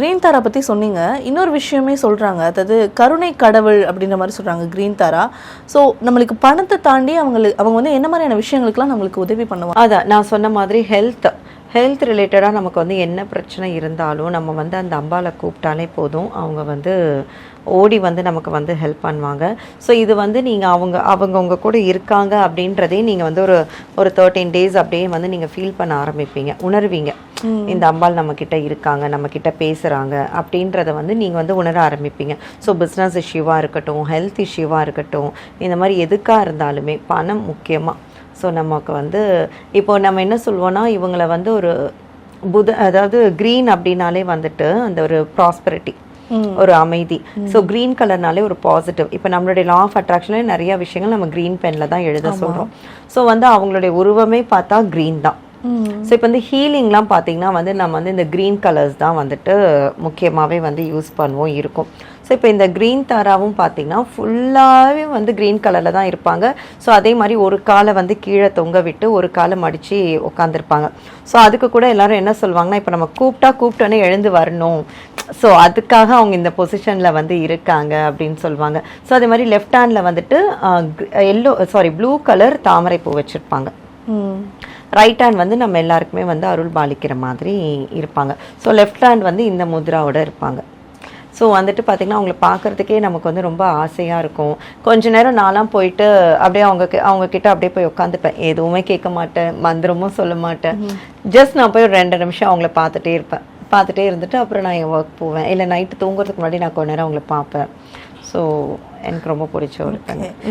Green தாரா பற்றி சொன்னீங்க. இன்னொரு விஷயமே சொல்கிறாங்க, அதாவது கருணை கடவுள் அப்படின்ற மாதிரி சொல்கிறாங்க கிரீன் தாரா. ஸோ நம்மளுக்கு பணத்தை தாண்டி அவங்க வந்து என்ன மாதிரியான விஷயங்களுக்குலாம் நம்மளுக்கு உதவி பண்ணுவாங்க? அதான் நான் சொன்ன மாதிரி ஹெல்த் ரிலேட்டடாக நமக்கு வந்து என்ன பிரச்சனை இருந்தாலும் நம்ம வந்து அந்த அம்பாவை கூப்பிட்டாலே போதும், அவங்க வந்து ஓடி வந்து நமக்கு வந்து ஹெல்ப் பண்ணுவாங்க. ஸோ இது வந்து நீங்கள் அவங்க உங்கள் கூட இருக்காங்க அப்படின்றதே நீங்கள் வந்து ஒரு 13 டேஸ் அப்படியே வந்து நீங்கள் ஃபீல் பண்ண ஆரம்பிப்பீங்க, உணர்வீங்க. இந்த அம்பாள் நம்மக்கிட்ட இருக்காங்க, நம்மக்கிட்ட பேசுகிறாங்க அப்படின்றத வந்து நீங்கள் வந்து உணர ஆரம்பிப்பீங்க. ஸோ பிஸ்னஸ் இஷ்யூவாக இருக்கட்டும், ஹெல்த் இஷ்யூவாக இருக்கட்டும், இந்த மாதிரி எதுக்காக இருந்தாலுமே பணம் முக்கியமாக. ஸோ நமக்கு வந்து இப்போது நம்ம என்ன சொல்லுவோன்னா, இவங்களை வந்து ஒரு அதாவது க்ரீன் அப்படின்னாலே வந்துட்டு அந்த ஒரு ப்ராஸ்பரிட்டி, ஒரு அமைதி. ஸோ க்ரீன் கலர்னாலே ஒரு பாசிட்டிவ். இப்போ நம்மளுடைய லா ஆஃப் அட்ராக்ஷன்ல நிறைய விஷயங்கள் நம்ம க்ரீன் பென்ல தான் எழுத சொல்கிறோம். ஸோ வந்து அவங்களுடைய உருவமே பார்த்தா க்ரீன் தான். ஸோ இப்போ வந்து ஹீலிங்லாம் பார்த்தீங்கன்னா வந்து நம்ம வந்து இந்த க்ரீன் கலர்ஸ் தான் வந்துட்டு முக்கியமாகவே வந்து யூஸ் பண்ணுவோம் இருக்கும். ஸோ இப்போ இந்த க்ரீன் தாராவும் பார்த்தீங்கன்னா ஃபுல்லாகவே வந்து க்ரீன் கலரில் தான் இருப்பாங்க. ஸோ அதே மாதிரி ஒரு காலை வந்து கீழே தொங்க விட்டு ஒரு காலை மடித்து உட்காந்துருப்பாங்க. ஸோ அதுக்கு கூட எல்லாரும் என்ன சொல்லுவாங்கன்னா, இப்போ நம்ம கூப்பிட்டோன்னே எழுந்து வரணும், ஸோ அதுக்காக அவங்க இந்த பொசிஷனில் வந்து இருக்காங்க அப்படின்னு சொல்லுவாங்க. ஸோ அதே மாதிரி லெஃப்ட் ஹேண்டில் வந்துட்டு ப்ளூ கலர் தாமரை பூ வச்சுருப்பாங்க. ரைட் ஹேண்ட் வந்து நம்ம எல்லாருக்குமே வந்து அருள் பாலிக்கிற மாதிரி இருப்பாங்க. ஸோ லெஃப்ட் ஹேண்ட் வந்து இந்த முத்ராவோட இருப்பாங்க. ஸோ வந்துட்டு பார்த்திங்கன்னா அவங்கள பார்க்குறதுக்கே நமக்கு வந்து ரொம்ப ஆசையாக இருக்கும். கொஞ்ச நேரம் நான்லாம் போயிட்டு அப்படியே அவங்கக்கிட்ட அப்படியே போய் உட்காந்துப்பேன். எதுவுமே கேட்க மாட்டேன், மந்திரமும் சொல்ல மாட்டேன். ஜஸ்ட் நான் போய் ஒரு 2 நிமிஷம் அவங்கள பார்த்துட்டே இருந்துட்டு அப்புறம் நான் என் ஒர்க் போவேன். இல்லை நைட்டு தூங்குறதுக்கு முன்னாடி நான் கொஞ்ச நேரம் அவங்கள பார்ப்பேன். ஸோ எனக்கு ரொம்ப பிடிச்ச ஒரு